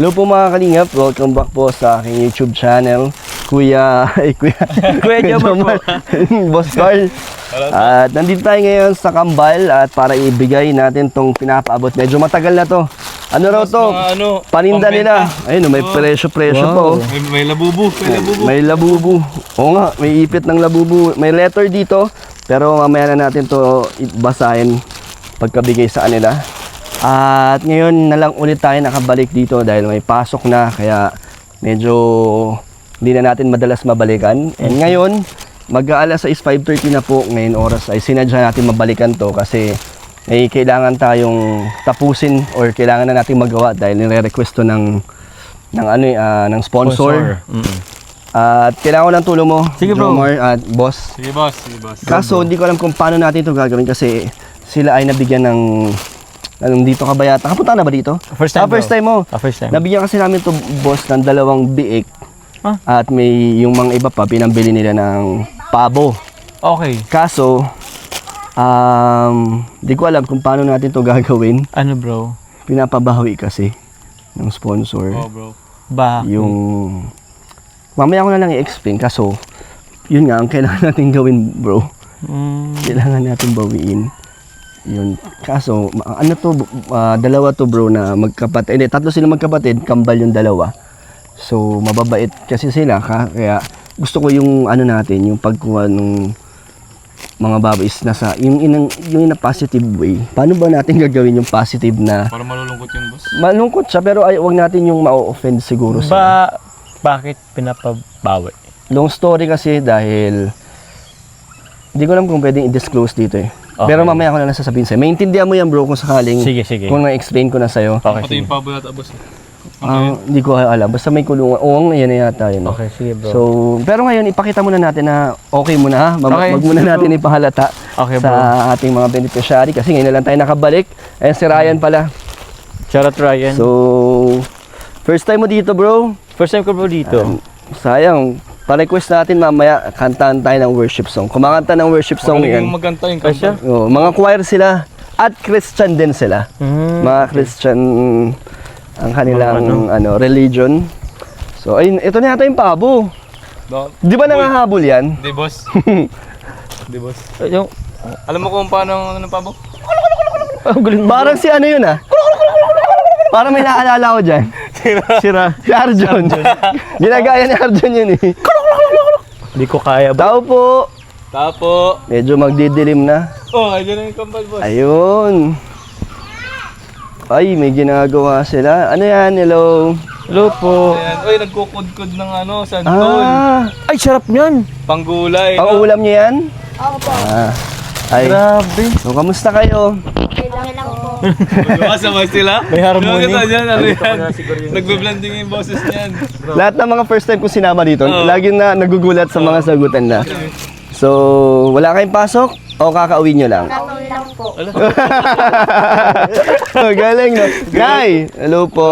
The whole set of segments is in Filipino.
Hello po mga kalingap, welcome back po sa aking YouTube channel. Kuya Jomar, Boss Carl. At nandito tayo ngayon sa Kambal at para ibigay natin tong pinapaabot. Medyo matagal na to. Ano raw to? Paninda nila. Ayun, may presyo-presyo pa oh. May labubu. May labubu. Oo nga, may ipit ng labubu. May letter dito, pero mamaya na natin to basahin pagkabigay sa kanila. At ngayon na lang ulit tayo nakabalik dito dahil may pasok na, kaya medyo hindi na natin madalas mabalikan. And ngayon, mag-aalas 5:30 na po ngayon oras ay sinadya natin mabalikan to kasi may kailangan tayong tapusin or kailangan na natin magawa dahil nire-request to ng sponsor. At kailangan ko ng tulong mo, sige, bro. Jomar at boss. Sige boss. Kaso hindi ko alam kung paano natin ito gagawin kasi sila ay nabigyan ng dito ka ba yata? Kapunta na ba dito? First time, first time mo. First time. Nabigyan kasi namin to boss ng 2 biik. At may yung mga iba pa pinambili nila ng pabo. Okay. Kaso di ko alam kung paano natin to gagawin. Ano bro? Pinapabawi kasi ng sponsor. Oh bro. Ba? Yung mamaya ko na lang i-explain kaso yun nga ang kailangan natin gawin, bro. Kailangan natin bawiin. Yun. Kaso, ano to, 2 to bro na magkapatid. Hindi, 3 sila magkapatid, kambal yung 2. So, mababait kasi sila. Kaya, gusto ko yung ano natin, yung pagkuha ng mga babaes na sa, yung in a positive way. Paano ba natin gagawin yung positive na? Para malulungkot yung boss. Malungkot siya, pero wag natin yung ma-offend siguro siya. Bakit pinapabawi? Long story kasi dahil, hindi ko alam kung pwedeng i-disclose dito eh. Okay. Pero mamaya ko na lang sasabihin sa'yo. Maintindihan mo yan bro kung sakaling Sige. kung na-explain ko na sa'yo. Okay, Pati sige. yung pabo yata boss. Hindi ko alam. Basta may kulungan. Oo, yan na yata yun. Okay, sige bro. So, pero ngayon ipakita muna natin na okay muna ha. Okay, Wag muna natin ipahalata Okay, sa bro. ating mga beneficiary kasi ngayon na lang tayo nakabalik. Ayan si Ryan pala. Charot Ryan. So, first time mo dito bro. First time ko bro dito. Sayang. Pa-request natin mamaya kantahan tayo ng worship song. Kumakanta ng worship song yan. Magaling yung magkanta yung kambal. Oh, mga choir sila at Christian din sila. Mga Christian ang kanilang religion. So ayun, ito na yata yung pabo. Di ba nangahabol yan? Hindi boss. Hindi boss. Yung, Alam mo kung paano ng pabo? Parang si ano yun ah. Parang may naalala ko dyan. Si Arjon. Ginagaya ni Arjon yun eh. di ko kaya ba? Tao po. Tapo. Medyo magdidilim na. Oh, ayun na yung kambal boss. Ayun. Ay, may ginagawa sila. Ano yan? Hello. Hello po. Ayan. Uy, nagkukudkod ng santol. Ay, sarap niyan. Panggulay. Ang ulam niyo yan? Ako po. Ay. Grabe. So, kamusta kayo? Okay lang po. Magkakasama sila. May harmony. Nakita niyan, ano yan? Nagbe-blending yung boses niyan. Lahat ng mga first time kong sinama dito, lagi na nagugulat sa mga sagutan na. So, wala kayong pasok? O kakauwi nyo lang? Kakauwi lang po. Galing no? Nay! Hello po.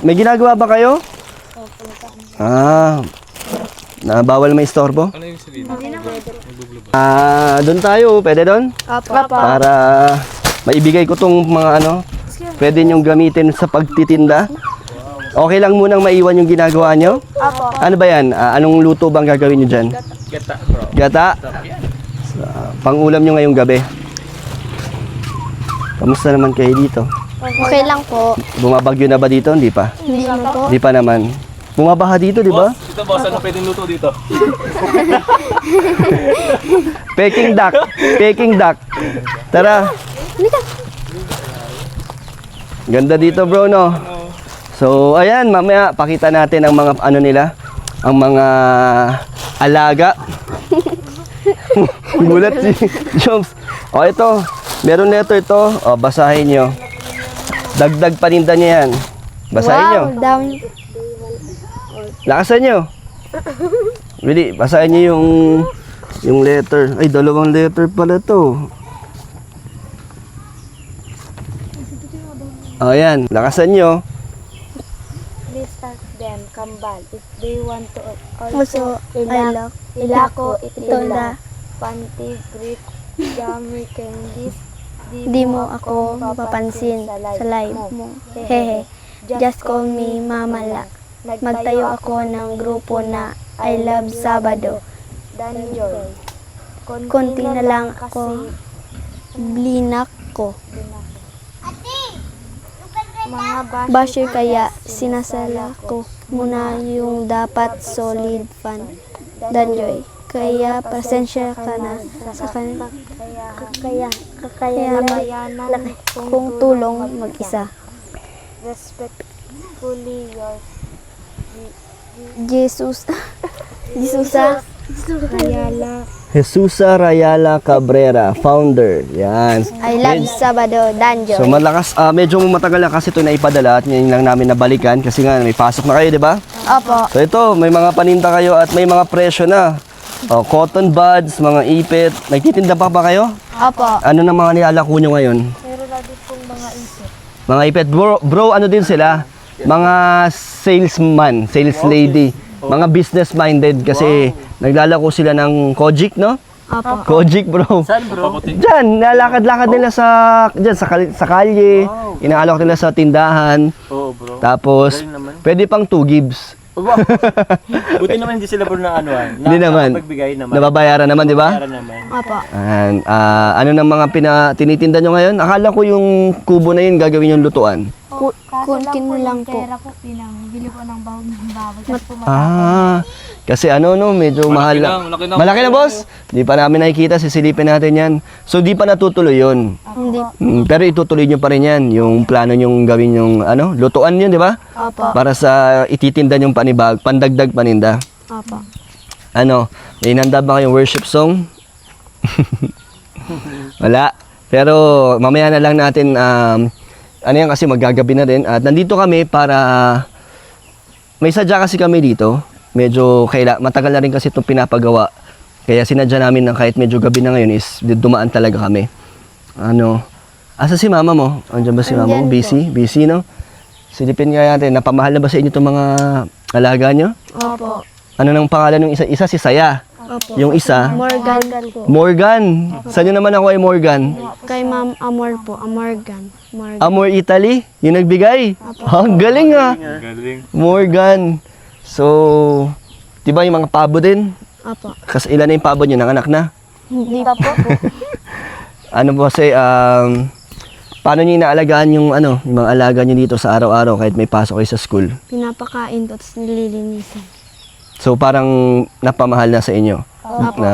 May ginagawa ba kayo? Na bawal may istorbo? Ano yung sabihin? Doon tayo, pwede doon? Opo. Para maibigay ko tong mga pwede nyong gamitin sa pagtitinda. Okay lang munang maiwan yung ginagawa nyo? Opo. Ano ba yan? Anong luto bang gagawin nyo dyan? Gata bro. Gata? Pang-ulam nyo ngayong gabi. Kamusta naman kayo dito? Okay lang po. Bumabagyo na ba dito? Hindi pa. Hindi na po. Hindi pa naman. Bumabaha dito, di ba? Dito boss, ano pwedeng luto dito? Peking duck. Peking duck. Tara. Ganda dito, bro, no? So, ayan, mamaya pakita natin ang mga nila, ang mga alaga. Gulat si Joms. O, ito. Meron nito ito. O, basahin nyo. Dagdag paninda niya yan. Basahin nyo. Wow, dami. Lakasan nyo. Really, basahin nyo yung letter. Ay, 2 letter pala to. O, yan. Lakasan nyo. Please ask them, Kambal, if they want to Also, Ilako, Itonda, Panty, Grip, Gummy, Candies, di mo ako mapapansin sa live mo. Hehe. Just call me Mama La. Magtayo ako ng grupo na I Love Sabado. Danjoy. Konti na lang ako. Blinak ko. Mga basher kaya sinasala ko muna yung dapat solid fan. Danjoy. Kaya pasensya ka na sa kakayanan kung tulong mag-isa. Respectfully yours, Jesusa Rayala. Jesusa Rayala Cabrera, founder. Yan. I love Sabado, Danjoy. So malakas, medyo matagal na kasi ito na ipadala at ngayon lang namin nabalikan kasi nga may pasok na kayo, di ba? Opo. So ito, may mga paninda kayo at may mga presyo na. Oh, cotton buds, mga ipit. Nagtitinda pa ba kayo? Opo. Ano na mga nilalako nyo ngayon? Meron na din pong mga isip. Mga ipit. Bro, ano din sila? Mga salesman, sales lady. Mga business-minded kasi naglalako sila ng Kojic, no? Opo. Kojic, bro. Saan bro? Diyan, nalakad-lakad nila sa kalye. Inaalok nila sa tindahan. Oo bro. Tapos, Galing naman. pwede pang 2 gives. Wow. Buti naman hindi sila bro na ano Hindi naman. Pagbigay naman. Nababayaran naman, di ba? Nababayaran naman. Opo. And, ano ng mga tinitinda nyo ngayon? Akala ko yung kubo na yun gagawin yung lutuan. Kunkin mo lang po. Pera po, pinangbili ko ng bawang ng baboy. Kasi po Kasi medyo mahal. Malaki na. Malaki na, boss? Di pa namin nakikita, sisilipin natin yan. So, di pa natutuloy yun. Hindi. Pero itutuloy nyo pa rin yan. Yung plano nyong gawin yung, lutuan yun, di ba? Opo. Para sa ititinda nyong pandagdag paninda. Opo. May inanda ba kayong worship song? Wala. Pero, mamaya na lang natin, yan kasi magagabi na rin. At nandito kami para, may sadya kasi kami dito. Medyo matagal na rin kasi itong pinapagawa. Kaya sinadya namin na kahit medyo gabi na ngayon is dumaan talaga kami. Asa si mama mo? Andiyan ba si mama mo? Andyan Busy? Busy, no? Silipin nga natin. Napamahal na ba sa inyo itong mga alaga nyo? Opo. Ano nang pangalan ng isa? Isa si Saya. Opo. Yung isa, Morgan po. Morgan. Saan nyo naman ako ay Morgan? Kay Ma'am Amor po. Morgan. Amor Italy? Yung nagbigay? Ang galing ah. Galing. Morgan. So, di ba yung mga pabo din? Opo. Kasi ilan na yung pabo nyo? Nanganak na? Hindi pa po. Ano po kasi, paano nyo inaalagaan yung mga alaga nyo dito sa araw-araw kahit may pasok kayo sa school? Pinapakain to, tapos nililinisan. So, parang napamahal na sa inyo? Na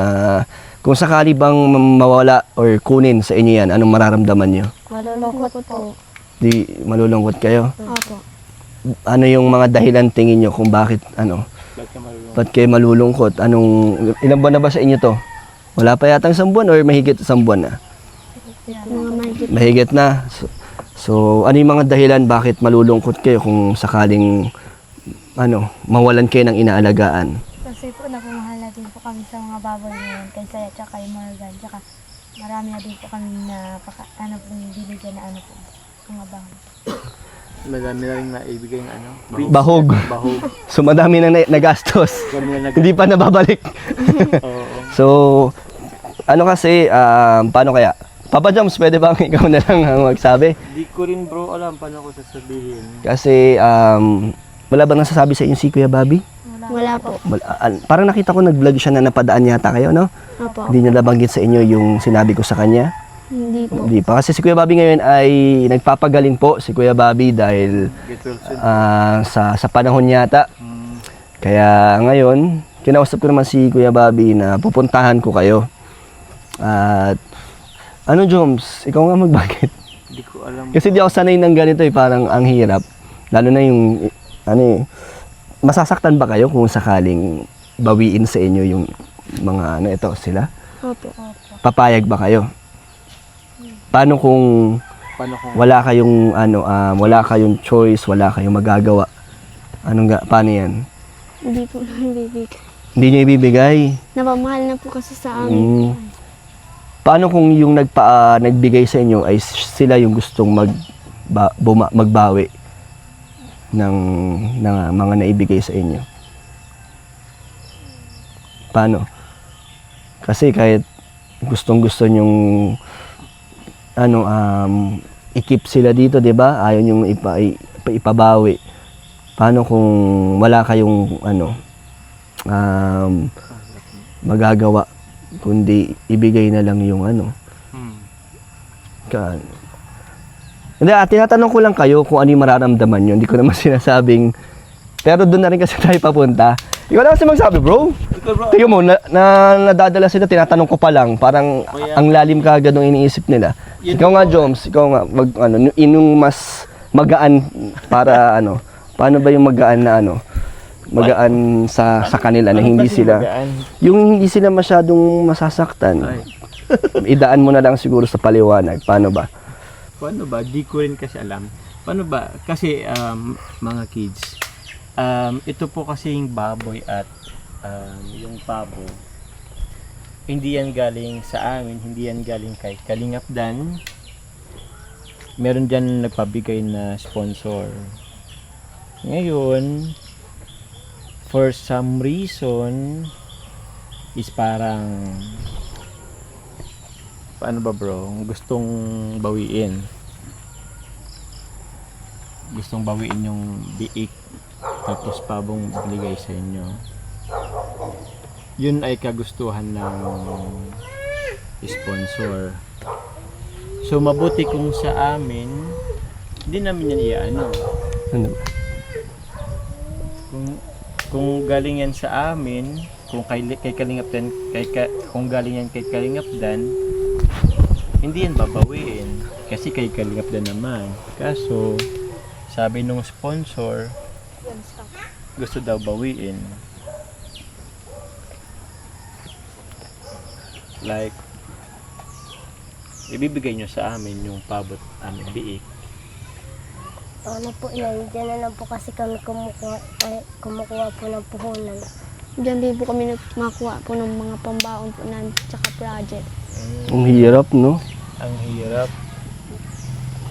kung sakali bang mawala or kunin sa inyo yan, anong mararamdaman nyo? Malulungkot po. Di malulungkot kayo? Opo. Ano yung mga dahilan tingin nyo kung bakit, ba't kayo malulungkot? Ilang buwan na ba sa inyo to? Wala pa yatang 1 buwan or mahigit 1 buwan na? Mga mahigit. Mahigit na. So, ano yung mga dahilan bakit malulungkot kayo kung sakaling mawalan kayo ng inaalagaan? Kasi po napamahal na din po kami sa mga baboy ngayon. Kay Saya tsaka kay Morgan. Tsaka marami na din po kami na binibigyan na mga baboy. Madami na rin naibigay ng Bahog. Bahog. So, madami na nagastos. Madami na Hindi pa nababalik. Oo. So, kasi, paano kaya? Papa Joms, pwede bang ikaw na lang ang magsabi? Di ko rin bro alam paano ko sasabihin. Kasi, wala bang nasasabi sa inyo si Kuya Bobby? Wala po. Parang nakita ko nag-vlog siya na napadaan yata kayo, no? Opo. Hindi niya nabanggit sa inyo yung sinabi ko sa kanya. Hindi po. Hindi pa. Kasi si Kuya Bobby ngayon ay nagpapagaling po si Kuya Bobby dahil Get well soon. sa panahon yata. Kaya ngayon, kinausap ko naman si Kuya Bobby na pupuntahan ko kayo. At Joms, ikaw nga magbanggit. Di ko alam. Kasi di ako sanay ng ganito parang ang hirap. Lalo na yung, masasaktan ba kayo kung sakaling bawiin sa inyo yung mga sila? Opo. Papayag ba kayo? Paano kung wala kayong choice, wala kayong magagawa? Paano yan? Hindi po nabibigay. Hindi nyo ibibigay? Napamahal na po kasi sa amin. Paano kung yung nagbigay sa inyo ay sila yung gustong magbawi ng mga naibigay sa inyo? Paano? Kasi kahit gustong-gusto nyong i-keep sila dito, 'di ba? Ayaw nyong ipabawi? Paano kung wala kayong magagawa, kundi ibigay na lang yung Hindi, tinatanong ko lang kayo kung ano yung mararamdaman nyo. Hindi ko naman sinasabing, pero doon na rin kasi tayo papunta. Ikaw na kasi magsabi, bro. Tingnan mo, nadadala sila, tinatanong ko pa lang, parang ang lalim ka agad ng iniisip nila. Ikaw nga, Joms, ikaw nga, inong mas magaan para paano ba yung magaan na magaan sa kanila na hindi sila, yung hindi sila masyadong masasaktan. Idaan mo na lang siguro sa paliwanag, paano ba? Paano ba? Di ko rin kasi alam. Paano ba? Kasi mga kids, ito po kasi yung baboy at yung pabo. Hindi yan galing sa amin, hindi yan galing kay Kalingap Dan. Meron dyan nagpabigay na sponsor. Ngayon, for some reason, is parang paano ba bro? Gustong bawiin. Gustong bawiin yung biik tapos pabong binigay sa inyo. Yun ay kagustuhan ng sponsor. So mabuti kung sa amin, hindi namin yan iano. Kung galing yan sa amin, kung kay Kalingap Dan, kung galing yan kay Kalingap Dan, hindi yan babawiin kasi kay Kalingap Dan naman. Kaso sabi nung sponsor gusto daw bawiin, like ibibigay nyo sa amin yung pabot aming biik. Ano po yan, dyan na lang po kasi kami kumukuha po ng puhunan. Diyan din po kami makuha po ng mga pambaon po namin tsaka project. Ang hirap, no? Ang hirap.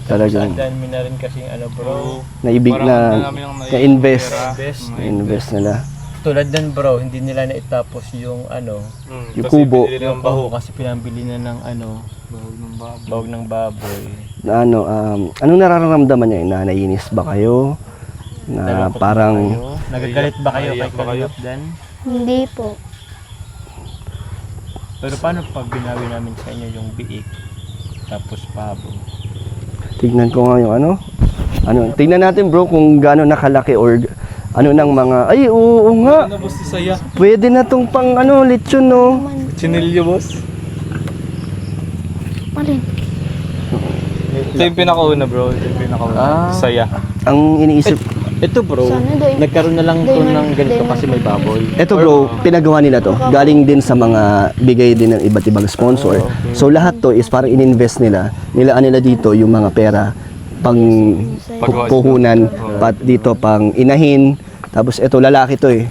Talagang Ang dami na rin kasing bro. naibig na invest Invest. nila. Tulad nun bro, hindi nila na itapos yung Yung kubo. yung baho kasi pinambili na ng bahog ng baboy. Na anong nararamdaman niyo? Na naiinis ba kayo? Na Nalungkot ba parang kayo? Nagagalit ba kayo kay Kalingap Dan? Hindi po. Pero paano pag binawi namin sa inyo yung biik tapos pabo? tignan ko nga yung tignan natin bro kung gaano nakalaki or ng mga oo nga. Ano boss si Saya? Pwede na tong pang lechon, no. Chinilyo boss? Alin? Ito yung pinakauna bro. Ito yung pinakauna. Saya. Ang iniisip, Ito bro, Sana doon. nagkaroon na lang to ng ganito doon. kasi may baboy. eto bro, pinagawa nila to. Galing din sa mga bigay din ng iba't ibang sponsor. So lahat to is parang ininvest nila. Nilaan nila dito yung mga pera pang puhunan, dito pang inahin. Tapos ito lalaki to eh.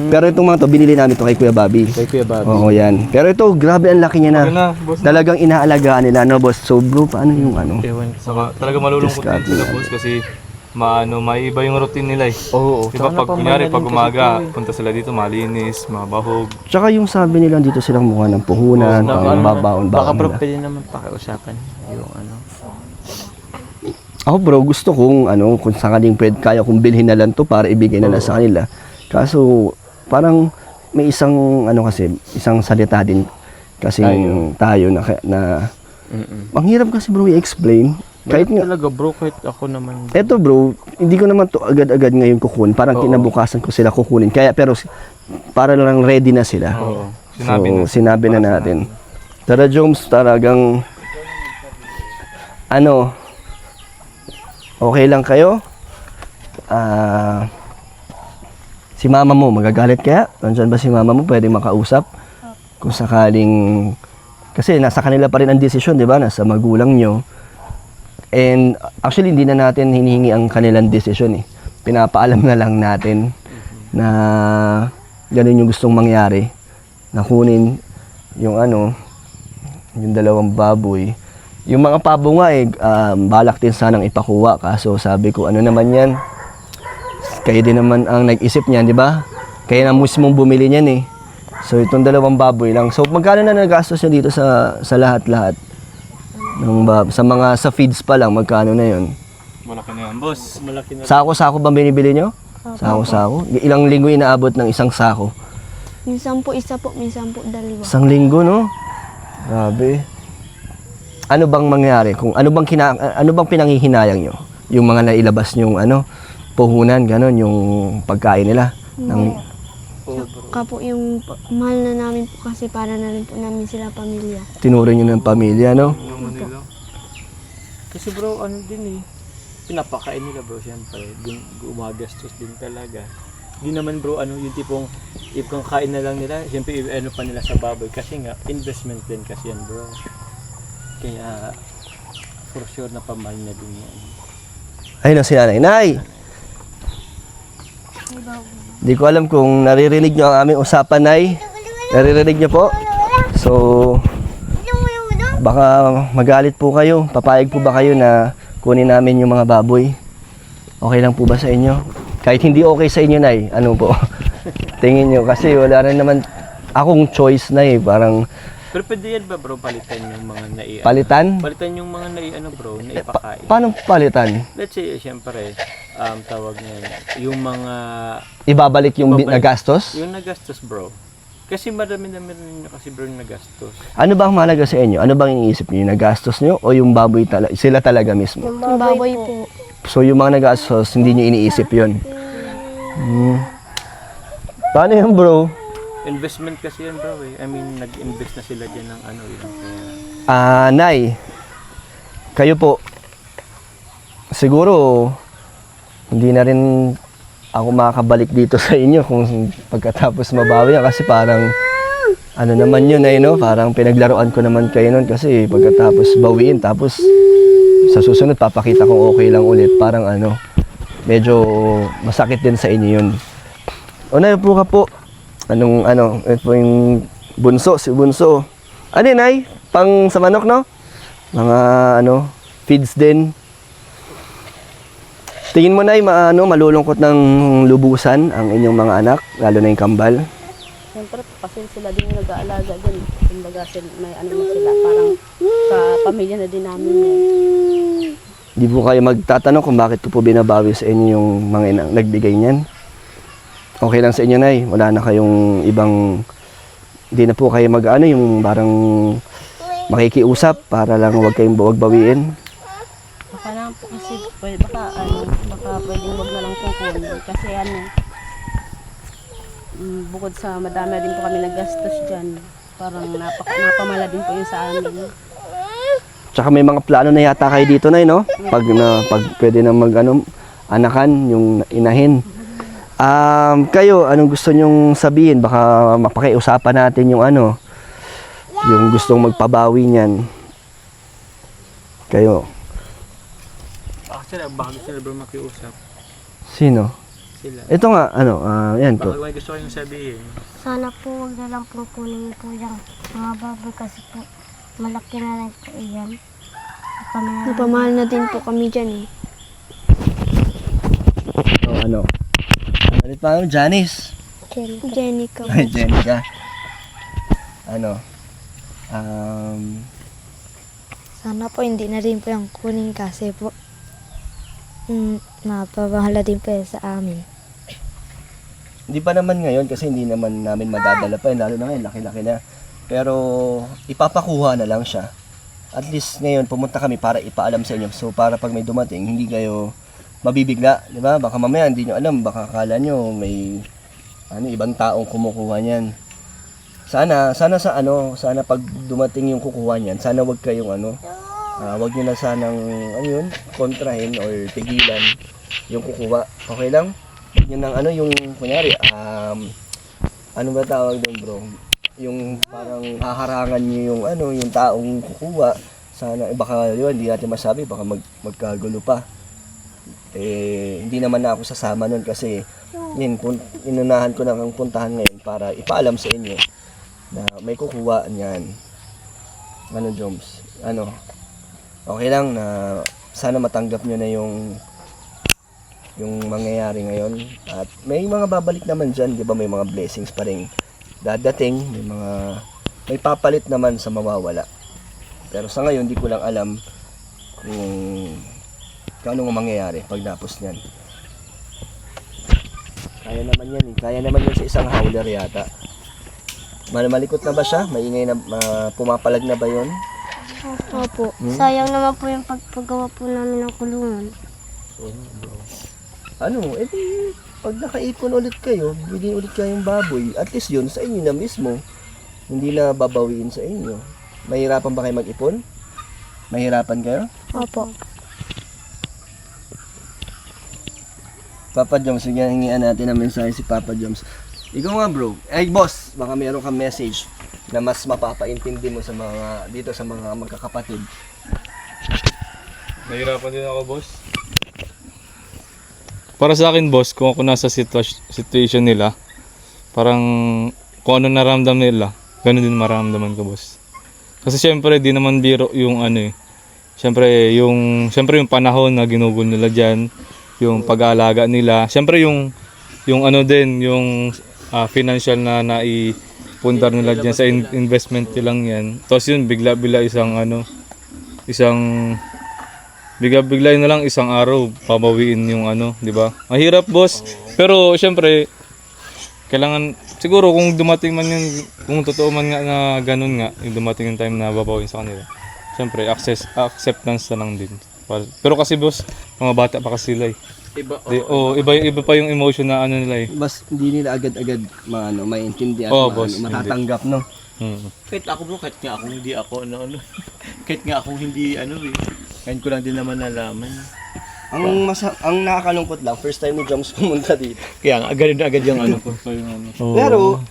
Pero itong mga to binili namin to kay Kuya Bobby. Kay Kuya Bobby. Oo, yan. Pero ito, grabe ang laki niya na. Yun na, boss. Talagang inaalagaan nila, no, boss? So, bro, paano yung Ewan. Saka talaga malulungkot din sila boss kasi maiba yung routine nila eh. Oo. Diba pag kunyari pag umaga, punta sila dito malinis, mabahog. Tsaka yung sabi nila dito silang mukha ng puhunan, pang babaon-baon Baka bro, nila. pwede naman pakiusapan yung Ako bro, gusto kong kung sakaling kaya kong bilhin na lang to para ibigay na lang sa kanila. Kaso, parang may isang isang salita din kasi tayo na ang hirap kasi bro i-explain. Kahit nga, talaga bro, kahit ako naman. eto bro, hindi ko naman to agad-agad ngayon kukunin. Parang kinabukasan ko sila kukunin. Pero para lang ready na sila. Oo. Sinabi na natin. Tara Joms, talagang okay lang kayo? Si mama mo, magagalit kaya? Nandiyan ba si mama mo? Pwede makausap? Kung sakaling... Kasi nasa kanila pa rin ang desisyon, di ba? Nasa magulang nyo. And actually, hindi na natin hinihingi ang kanilang desisyon eh. Pinapaalam na lang natin na ganun yung gustong mangyari. Na kunin yung yung dalawang baboy. Yung mga pabo nga balak din sanang ipakuha. Kaso sabi ko, naman yan? Kayo din naman ang nag-isip niyan, di ba? Kaya na mismong bumili niyan eh. So itong dalawang baboy lang. So magkano na nagastos niya dito sa lahat-lahat? Sa feeds pa lang, magkano na yun? Malaki na yan, boss. Malaki na. Sako-sako ba binibili nyo? Sako-sako? Ilang linggo inaabot ng isang sako? Minsan po isa po, minsan po dalawa. Isang linggo, no? Grabe. Ano bang mangyari? Kung ano bang pinanghihinayang nyo? Yung mga nailabas nyong puhunan, ganon, yung pagkain nila. Ng, Saka po yung mahal na namin po kasi para na rin po namin sila pamilya. tinuring nyo ng pamilya, no? Yung Manila. Kasi bro, ano din pinapakain nila bro, syempre. Gumagastos din talaga. Hindi naman bro, yung tipong if kung kain na lang nila, syempre pa nila sa baboy. Kasi nga, investment din kasi yan bro. Kaya, for sure na pamahal na din yan. Ayun na si nanay. Nay! Di ko alam kung naririnig nyo ang aming usapan, Nay. Naririnig nyo po? So, baka magalit po kayo. Papayag po ba kayo na kunin namin yung mga baboy? Okay lang po ba sa inyo? Kahit hindi okay sa inyo, Nay, ano po? Tingin nyo. Kasi wala rin naman akong choice, Nay. Parang Pero pwede yan ba bro, palitan yung mga palitan? Palitan yung mga bro, naipakain. Paano palitan? Let's say, syempre, tawag niya, yung mga, Ibabalik yung Ibabalik. nagastos? yung nagastos bro. Kasi marami rin kasi bro yung nagastos. Ano bang mahalaga sa inyo? Ano bang iniisip niyo? Yung nagastos niyo o yung baboy sila talaga mismo? Yung Yung baboy po. So yung mga nagastos, hindi niyo iniisip yun. Paano yun, bro? Investment kasi yan bro I mean, nag-invest na sila dyan ng yun. Kaya, Nay, kayo po, siguro, hindi na rin ako makakabalik dito sa inyo kung pagkatapos mabawi yan kasi parang, ano naman yun ay no? Parang pinaglaruan ko naman kayo nun kasi pagkatapos bawiin, tapos sa susunod papakita kong okay lang ulit. Parang medyo masakit din sa inyo yun. O Nay, po ka po. Ito po yung bunso, si bunso. Ano yun, Nay? Pang sa manok, no? Mga, feeds din. Tingin mo, Nay, malulungkot ng lubusan ang inyong mga anak, lalo na yung kambal. Siyempre, kasi sila din yung nag-aalaga dyan. Kumbaga, may na sila, parang pamilya na din namin yan. Di po kayo magtatanong kung bakit ko po binabawi sa inyo yung mga nagbigay niyan. Okay lang sa inyo, Nay. Wala na kayong ibang, hindi na po kayo yung parang makikiusap para lang huwag kayong bawiin. Baka lang po kasi, baka pwedeng wag na lang kukunin. Kasi bukod sa madami din po kami naggastos dyan, parang napamala din po yun sa amin. Tsaka may mga plano na yata kayo dito, Nay, no? Pag pwede na anakan yung inahin. Kayo, anong gusto nyong sabihin? Baka mapakiusapan natin yung yung gustong magpabawi niyan. Kayo. baka gusto nila bro makiusap. Sino? Sila. Ito nga, yan po. Baka may gusto kayong sabihin. Sana po huwag na lang po kunin po yung mga baboy kasi po malaki na lang po iyan. Napamahal na din po kami dyan eh. So, Ano pa, Janice? Jenica po. Ay, Jenica. Sana po hindi na rin po yung kunin kasi po mapabahala din po sa amin. Hindi pa naman ngayon kasi hindi naman namin madadala pa. Lalo na ngayon, laki-laki na. Pero ipapakuha na lang siya. At least ngayon, pumunta kami para ipaalam sa inyo. So, para pag may dumating, hindi kayo mabibigla, di ba? Baka mamaya hindi nyo alam, baka akala nyo may ibang taong kumukuha niyan. Sana pag dumating yung kukuha niyan, sana wag kayong wag niyo na sanang kontrahin or tigilan yung kukuha. Okay lang? Wag niyo nang yung kunyari ano ba tawag doon, bro? Yung parang haharangan niyo yung taong kukuha. Sana baka yun, hindi natin masabi, baka magkagulo pa. Hindi naman na ako sasama nun kasi inunahan ko na ang puntahan ngayon para ipaalam sa inyo na may kukuha niyan. Joms? Okay lang na sana matanggap nyo na yung mangyayari ngayon. At may mga babalik naman dyan, di ba? May mga blessings pa rin dadating, may papalit naman sa mawawala. Pero sa ngayon, di ko lang alam kung Kung anong mangyayari pag napos niyan. Kaya naman yan eh. Kaya naman yan sa isang howler yata. Malikot na ba siya? Maingay na, pumapalag na ba yun? Opo. Sayang naman po yung pagpagawa po namin ng kulungan. Ano, edi pag nakaipon ulit kayo, bigyan ulit kayong baboy, at least yun sa inyo na mismo. Hindi na babawiin sa inyo. Mahirapan ba kayo mag-ipon? Mahirapan kayo? Opo. Papa Joms, hingian natin ng mensahe si Papa Joms. Ikaw nga bro, ay boss, baka meron kang message na mas mapapaintindi mo sa mga, dito sa mga magkakapatid. Nahirapan din ako, boss. Para sa akin, boss, kung ako nasa situation nila, parang kung ano naramdam nila, ganun din maramdaman ko, boss. Kasi syempre, di naman biro yung ano eh. Syempre yung panahon na ginugol nila dyan, yung pag-aalaga nila. Syempre yung ano din, yung financial na naipundar nila dyan sa investment nilang yan. Tapos yun, bigla-bigla bigla na lang isang araw pabawiin yung ano, di ba? Mahirap, boss. Pero syempre kailangan siguro kung dumating man yun, kung totoo man nga na ganun nga, yung dumating yung time na babawin sa kanila. Syempre acceptance na lang din. Pero kasi boss, mga bata pa kasi sila eh. Iba pa yung emotion na ano nila eh. Mas hindi nila agad-agad maintindihan, boss, matatanggap, no? Kahit ako bro, kahit nga akong hindi ako kahit nga akong hindi ngayon ko lang din naman nalaman. Ang nakakalungkot lang, first time ni Joms pumunta dito. Kaya nga, agad yung ko. Pero,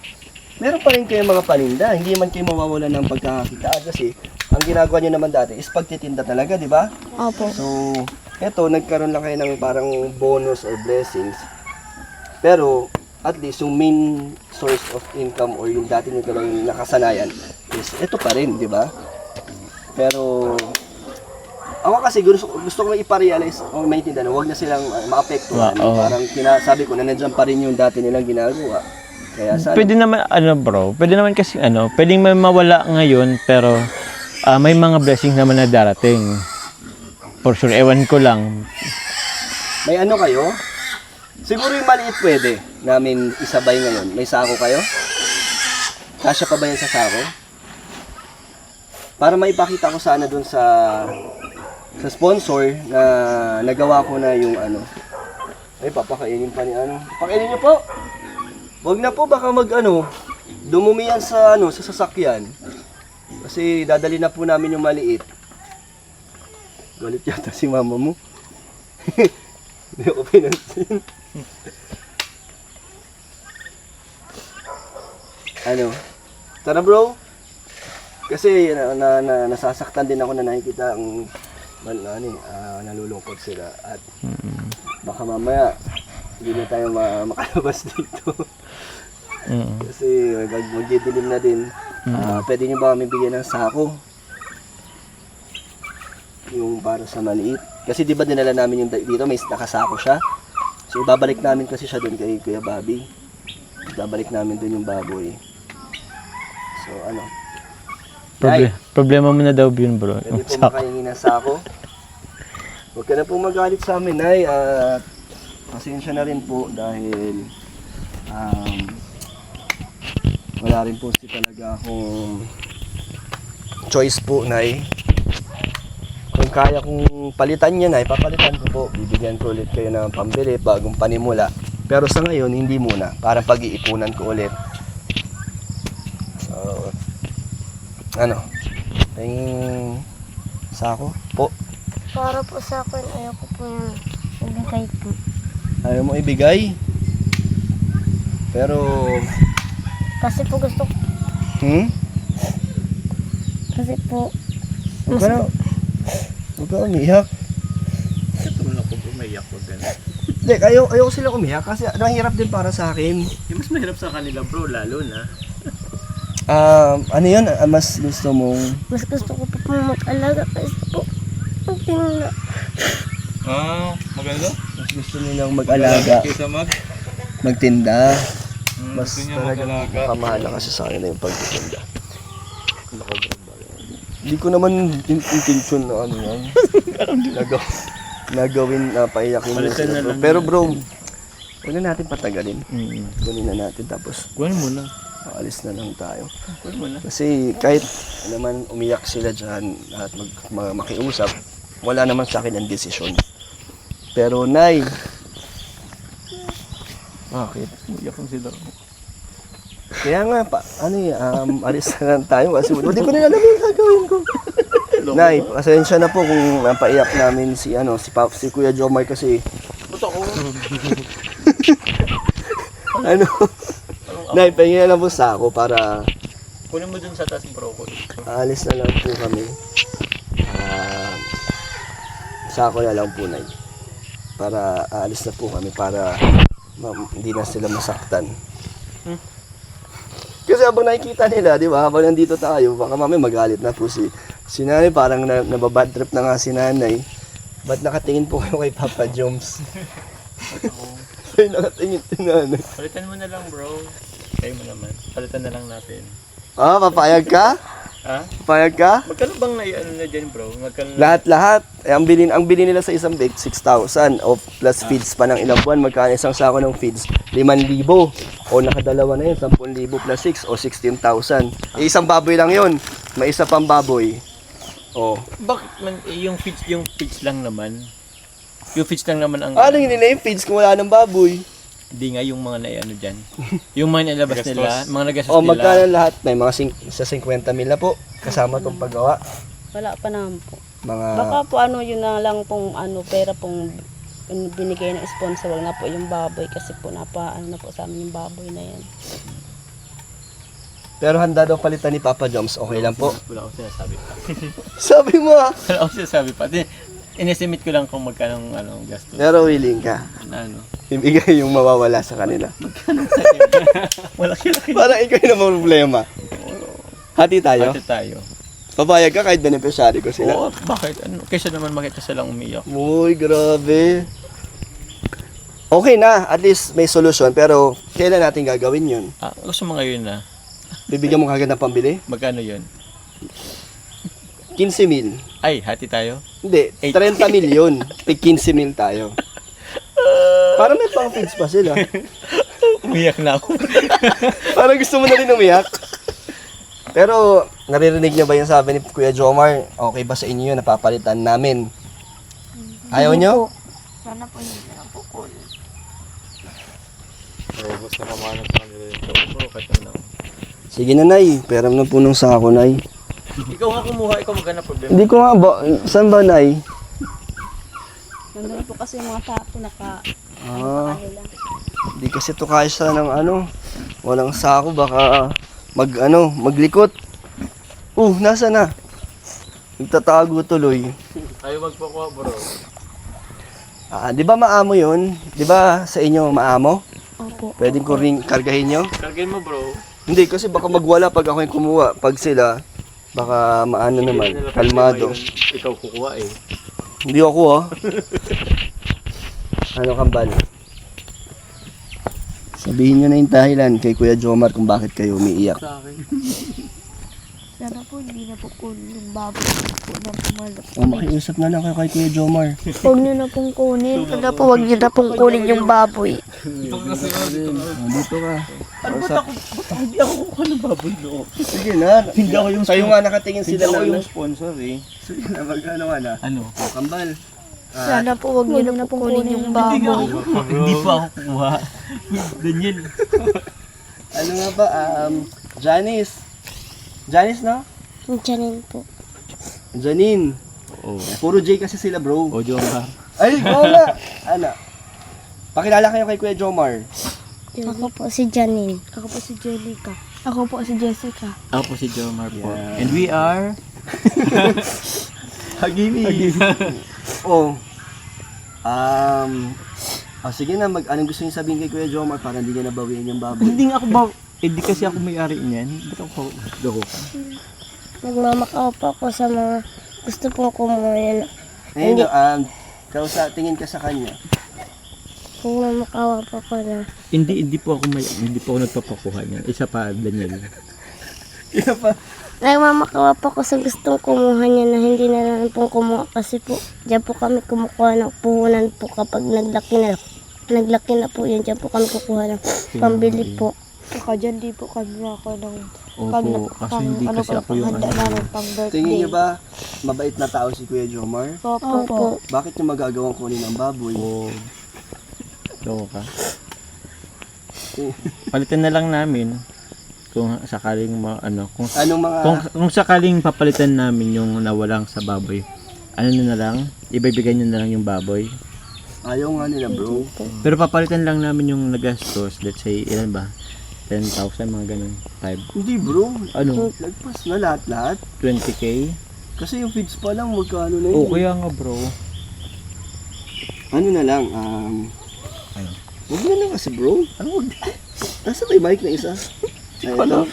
meron pa rin kayong mga paninda. Hindi man kayo mawawalan ng pagkakakitaan kasi ang ginagawa nyo naman dati is pagtitinda talaga, di ba? Opo. So, eto, nagkaroon lang kayo ng parang bonus or blessings. Pero, at least, yung main source of income or yung dati nyo talagang nakasanayan is ito pa rin, di ba? Pero, ako kasi gusto ko lang iparealize o maintindihan na huwag na silang maapektuhan. Parang sabi ko na nandiyan pa rin yung dati nilang ginagawa. Kaya sana, Pwede naman bro, pwede naman kasi pwedeng may mawala ngayon pero may mga blessings naman na darating. For sure, ewan ko lang. may ano kayo? Siguro yung maliit pwede namin isabay ngayon. May sako kayo? Kasya pa ba yan sa sako? Para maipakita ko sana dun sa sponsor na nagawa ko na yung ay papakainin pa ni pakainin niyo po. Wag na po, baka dumumi yan sa sa sasakyan. Kasi dadali na po namin yung maliit. Galit yata si mama mo. Hindi ako pinansin. Tara bro. Kasi nasasaktan din ako na nakikita ang nalulungkot sila at baka mamaya hindi na tayo makalabas dito. Kasi magdidilim na din. Pwede nyo ba kami bigyan ng sako? Yung para sa maliit. Kasi di ba dinala namin yung dito, may nakasako siya. So ibabalik namin kasi siya doon kay Kuya Bobby. Ibabalik namin doon yung baboy. So Problema mo na daw yun bro. pwede po makahingi ng sako. Huwag ka na po magalit sa amin, Nay. Pasensya na rin po dahil wala rin po talaga akong choice po, Nay. Kung kaya kong palitan niya, Nay, papalitan ko po. Bibigyan ko ulit kayo ng pambili, bagong panimula. Pero sa ngayon, hindi muna. Para pag-iipunan ko ulit. So, yung sako po. Para po sa akin, ayoko po yung ibigay po. Ayaw mo ibigay? Pero, Kasi po gusto ko, kasi po, huwag ka umiyak. Tulong ako bro, maiyak ko din. Hindi, ayaw sila umiyak kasi mahirap din para sa akin. Mas mahirap sa kanila bro, lalo na. Ano yun? Mas gusto mong... mas gusto ko po mag-alaga kasi po, ang tinula. Maganda? Mas gusto nilang mag-alaga, Kaysa magtinda. Mas gusto niya talaga mag-alaga. kamahal kasi sa akin na yung pagtitinda. Hindi ko naman intention na yan. na gawin na paiyakin mo Palitan sila, na bro. lang Pero yan. bro, huwag na natin patagalin. Mm. Kunin na natin tapos Kunin mo na. alis na lang tayo. Kunin mo na. Kasi kahit naman umiyak sila dyan at makiusap, wala naman sa akin ang desisyon. Pero Nay, bakit? Iyak ang sila. Kaya nga pa, alis na lang tayo kasi hindi ko na alam yung gagawin ko. Nay, pasensya na po kung napaiyak namin si si Kuya Jomar kasi ano? Nay, pahingin na lang po sa ako para Kunin mo dun sa taas bro. aalis na lang po kami. Sa ako na lang po, Nay. Para aalis na po kami para hindi na sila masaktan. Kasi habang nakikita nila, di ba, habang nandito tayo, baka mamaya magalit na po si nanay. Parang nababad trip na nga si nanay. Ba't nakatingin po kayo kay Papa Joms? Ay, nakatingin si nanay. Palitan mo na lang bro. Kayo mo naman. Palitan na lang natin. Ah, papayag ka? Ha? Papayag ka? Magkano bang na dyan bro? Magkano Lahat-lahat. Ang bilin nila sa isang bake, 6,000. O plus feeds pa ng ilang buwan. Magkano isang sako ng feeds? 5,000. O nakadalawa na yun, 10,000 plus 6 o 16,000. Isang baboy lang yun. May isa pang baboy. O. Bakit man yung feeds lang naman? Yung feeds lang naman ang Ano yun nila yung feeds kung wala ng baboy? Hindi nga yung mga na dyan. Yung mga nilabas nila, mga nagastos O nila. magkano lahat? May mga sa 50,000 na po. Kasama tong paggawa. Wala pa naman po. Mga Baka po yun na lang pong pera pong binigay ng sponsor. Wala na po yung baboy kasi po na po sa amin yung baboy na yan. pero handa daw palitan ni Papa Joms. Okay lang po. Wala akong sinasabi pa. Sabi mo ah. Wala akong sinasabi pa. Inestimate ko lang kung magkano ang gastos. Pero willing ka. Na ano. Ibigay yung mawawala sa kanila. Malaki-laki. Parang ikaw yung naman problema. Hati tayo. Pati tayo. Papayag ka kahit beneficiary ko sila. Oo, bakit? Ano? Kaysa naman makita silang umiyak. Uy, grabe. Okay na, at least may solusyon. Pero kailan natin gagawin yun? Gusto mo ngayon na. Bibigyan mo kagad ng pambili? Magkano yun? 15,000. Ay, hati tayo? Hindi, 30 milyon. Tig 15,000 tayo. Para may pang feeds pa sila. Umiyak na ako. Parang gusto mo na rin umiyak. Pero naririnig niyo ba yung sabi ni Kuya Jomar? Okay ba sa inyo yun? Napapalitan namin. Ayaw nyo? Sana po hindi na po kunin. Gusto na maano sa kanila yun. Oo, kahit ano. Sige na, Nay. Pera mo po ng sako, Nay. Ikaw nga kumuha, ikaw magkana problema. Hindi ko nga ba, saan ba, Nay? Nandun po kasi yung mga tapo Ah, hindi kasi to kaysa ng walang sako, baka maglikot. Nasa na? Nagtatago tuloy. Ayaw magpakuha bro. Di ba maamo yun? Di ba sa inyo maamo? Opo. Pwedeng ko ring kargahin nyo? Kargay mo bro. Hindi, kasi baka magwala pag ako yung kumuha. Pag sila, baka maano naman, kalmado. Ikaw kukuha eh. Hindi ako Ano kambal? Sabihin nyo na yung dahilan kay Kuya Jomar kung bakit kayo umiiyak. Sana po hindi na po kunin yung baboy po na pumalap. O makiusap na lang kayo kay Kuya Jomar. Huwag niyo na pong kunin. Sana po huwag niyo na pong kunin yung baboy. Dito ka. Hindi ako kukuha ng baboy no. Sige na. Hindi ako yung Kayo nga nakatingin Hindi sila ako na. yung sponsor eh. Sige na, magkano ka na? Ano? O kambal. Sana po huwag niyo na pong kunin yung baboy. Hindi pa ako kukuha. Daniel. Ano nga ba? Janice. Janice, no? Diyan po. Janine. Oo. Puro J kasi sila, bro. O Jomar. Ay, oo nga. Pakilala kayo kay Kuya Jomar. Ako po si Janine. Ako po si Jellica. Ako po si Jessica. Ako po si Jomar po. Yeah. And we are... Hagini. Oh. Sige na, anong gusto niyo sabihin kay Kuya Jomar para hindi niya nabawiin yung baboy? Hindi nga ako ba... di kasi ako may-ari niyan. Ba't ako dako? Nagmamakaawa po ako sa mga gusto pong kumuha yan. Ayun, tingin ka sa kanya. Nagmamakaawa po ako na. Hindi po ako nagpapakuha niyan. Isa pa, Daniel. Nagmamakawa po ako sa gustong kumuha niya na hindi na lang pong kumuha kasi po diyan po kami kumukuha ng puhunan po kapag naglaki na po yan, diyan po kami kukuha ng pambili po. Saka dyan di po kami ako ng Opo, kasi hindi kasi ako yung handa namin pang birthday. Tingin niyo ba mabait na tao si Kuya Jomar? Opo. Bakit niyo magagawang kunin ang baboy? Loko ka. Palitan na lang namin kung sakaling kung Anong mga... kung sakaling papalitan namin yung nawalang sa baboy. Ano na lang, ibibigay niyo na lang yung baboy. Ayaw nga nila, bro. Pero papalitan lang namin yung nagastos, let's say ilan ba? 10,000 mga ganun. 5. Hindi, bro. Ano? Lagpas na lahat-lahat. 20k? Kasi yung feeds pa lang, magkano na yun. Oo, kaya nga bro. Ano na lang, huwag na lang kasi, bro. Ano huwag? Nasa may mic na isa. Ay, ito.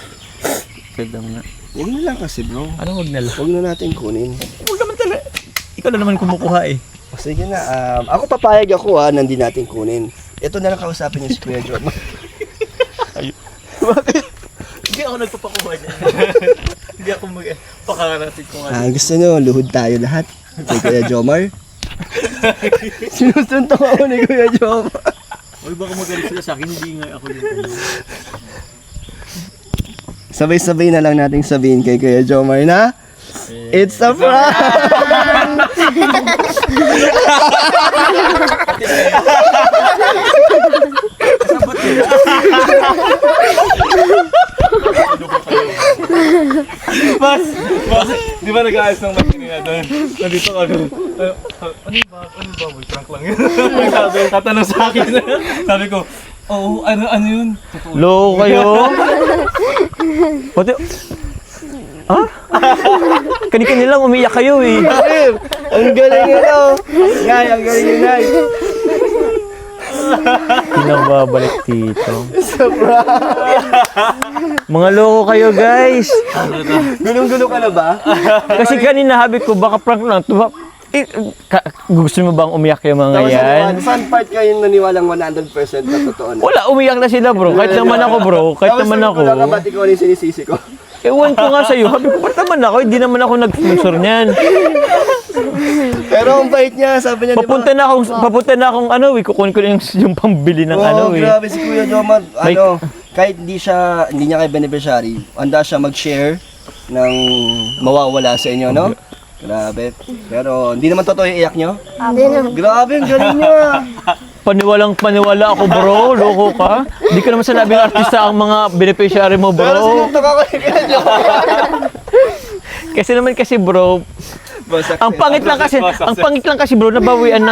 Pwede nga. Huwag na lang kasi, bro. Ano wag na lang? Huwag na natin kunin. Huwag naman talaga. Ikaw na naman kumukuha eh. O sige na, ako papayag ako nandi natin kunin. Ito na lang kausapin niyo si Kuya Jomar. Bakit? Hindi ako nagpapakuha niya. Hindi ako magpakarating ko Gusto nyo, luhod tayo lahat. Kay Kuya Jomar. Sinusuntok ako ni Kuya Jomar. Uy, baka magalit sila sa akin, hindi nga ako yung Sabay-sabay na lang nating sabihin kay Kuya Jomar na it's a prank! Mas, di ba nag-aayos ng makinina doon? Nandito ka doon. Ano yung baboy? Prank lang yun. Sabi, tatanong sa akin. Sabi ko, oo, ano yun? Loko kayo? Pati... Ha? Kani-kani lang umiyak kayo eh. Ang galing nito! Ngay, ang galing ni Nay! Pinababalik dito. Mga loko kayo guys. Gulong-gulo ka na ba? Kasi kanina habit ko baka prank lang. Gusto mo bang umiyak yung mga Tapos yan? ano, saan part kayo naniwalang 100% na totoo na? Wala, umiyak na sila bro. Kahit naman ako bro. Kahit naman ako. Tapos wala ka ba't ikaw yung sinisisi ko? Ewan ko nga sa'yo. Sabi ko, ba't naman ako? Hindi naman ako nag-sponsor niyan. Pero ang bait niya, sabi niya, Papunta na akong kukunin ko na yung pambili ng grabe si Kuya Jomar. Kahit hindi niya kayo beneficiary, handa siya mag-share ng mawawala sa inyo, no? Grabe. Pero hindi naman totoo yung iyak niyo? Hindi naman. Grabe, ang galing niya. Paniwalang-paniwala ako bro. Loko ka. Hindi ko naman sinabing artista ang mga beneficiary mo Pero bro. sinuntok ako ni Kuya Jomar. Kasi bro, ang pangit lang kasi bro, nabawian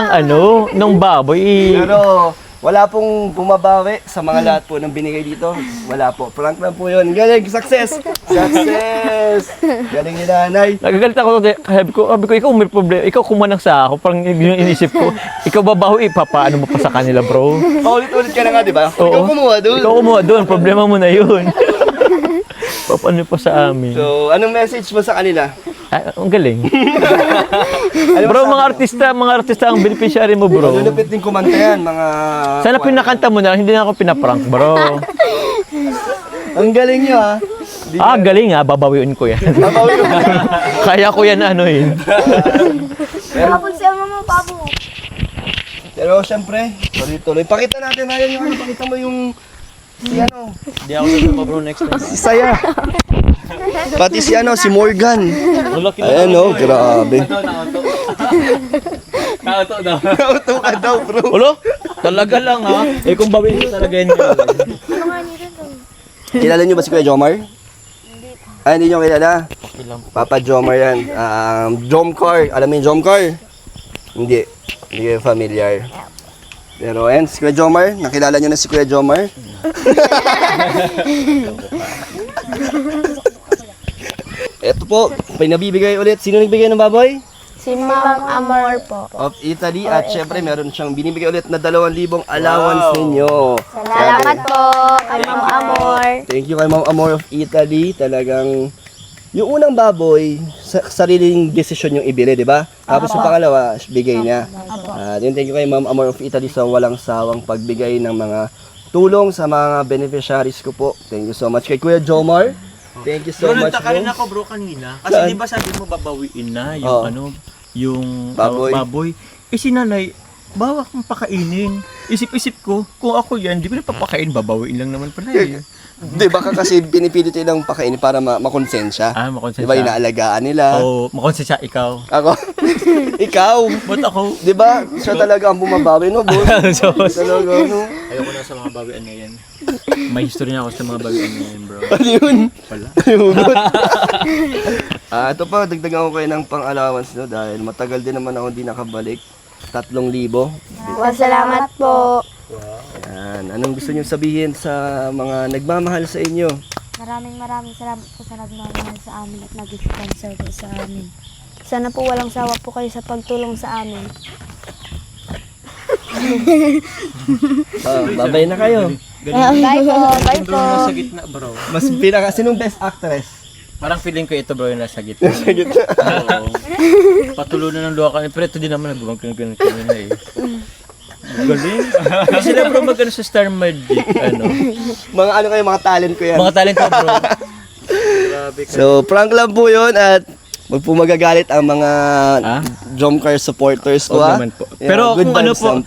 ng baboy. Pero wala pong bumabawi sa mga lahat po ng binigay dito. Wala po. Prank lang po yun. Galing. Success! Success! Galing ni Nanay. Nagagalit ako. Sabi ko, ikaw may problema. Ikaw kumanang sa ako. Parang yun yung inisip ko. Ikaw babawi, papaano mo pa sa kanila bro? Paulit-ulit ka na nga, di ba? Oo. Ikaw kumuha doon. Ikaw kumuha doon. Problema mo na yun. Papaano pa sa amin? So, anong message mo sa kanila? Ang galing. Ano Bro, masabi mga artista ang beneficiary mo bro. Malulupit din kumanta yan, mga... Sana pinakanta mo na, hindi na ako pinaprank bro. Ang galing nyo, ha? Galing babawiin ko yan. Nabawi mo. Kaya ko yan Kapag siya mo, Pabo. Pero syempre, tuloy-tuloy. Pakita natin na yung pakita mo yung... Si ano? Hindi ako sasama bro next time. Si Saya. Pati si si Morgan. Ayan o, grabe. Nauto daw. Nauto ka daw, bro. Ulo? Talaga lang ha. Kung bawiin ko talaga yun. Kilala niyo ba si Kuya Jomar? Hindi niyo kilala? Papa Jomar yan. Jomcar. Alam mo yung Jomcar? Hindi. Hindi kayo familiar. Pero ayan, si Kuya Jomar. Nakilala niyo na si Kuya Jomar? Ito po, pinabibigay ulit. Sino nagbigay ng baboy? Si Ma'am Amor po. Of Italy. At syempre, meron siyang binibigay ulit na 2,000 allowance ninyo. Salamat po kay Ma'am Amor. Thank you kay Ma'am Amor of Italy. Talagang yung unang baboy, sariling desisyon yung ibili, di ba? Tapos yung pangalawa, bigay niya. Thank you kay Ma'am Amor of Italy sa walang sawang pagbigay ng mga tulong sa mga beneficiaries ko po. Thank you so much kay Kuya Jomar. Thank you so much, nagtaka rin bro. ako bro kanina. Kasi Saan? di ba sabi mo babawiin na yung Oo. ano, yung Baboy. baboy. Eh si nanay, bawa kong pakainin. Isip-isip ko, kung ako yan, di ko na papakain, babawiin lang naman pala eh. Di baka kasi pinipilit nilang pakainin para makonsensya. Ah, Di makonsensya. ba inaalagaan nila? Oo, makonsensya ikaw. Ako? Ikaw? Ba't ako? Di ba? Siya talaga ang bumabawi, no, boss? Talaga, no? Ayoko na sa mga bawian na yan. May history na ako sa mga bawian na yan, bro. Ano yun? Wala. Ayugot. Ito pa, dagdagan ko kayo ng pang-allowance, no? Dahil matagal din naman ako hindi nakabalik. 3,000. Salamat po. Yan. Anong gusto niyo sabihin sa mga nagmamahal sa inyo? Maraming salamat po sa nagmamahal sa amin at nag-sponsor po sa amin. Sana po walang sawa po kayo sa pagtulong sa amin. Babay na kayo. Bye po, bye po. Nasa gitna, bro. Mas sinong best actress? Parang feeling ko ito, bro, yung nasa gitna. Sa gitna. Oo. Patulunan ng luha kami. Pero ito din naman nagbuwang kami na eh. Galing. Kasi sila bro mag-ano sa Star Magic. Ano. Mga ano kayo, mga talent ko yan. Mga talent ko bro. So, prank lang po yun at wag po magagalit ang mga Ah? Jomcar supporters ko, Huwag ha? naman po. Yeah, Pero good kung ano vibes po, lang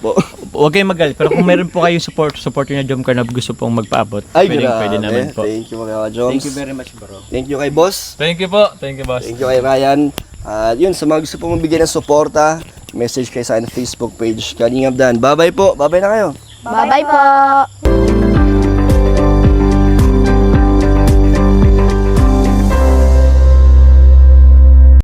huwag kayong magalit. Pero kung meron po kayong supporter na Jomcar na gusto pong magpaabot, Ay, pwede grabe. naman po. Thank you, mga Joms. Thank you very much, bro. Thank you kay boss. Thank you po. Thank you, boss. Thank you kay Ryan. At yun, sa mga gusto pong magbigay ng suporta, message kayo sa akin Facebook page. Kalingap Dan. Bye-bye po. Bye-bye na kayo. Bye-bye po.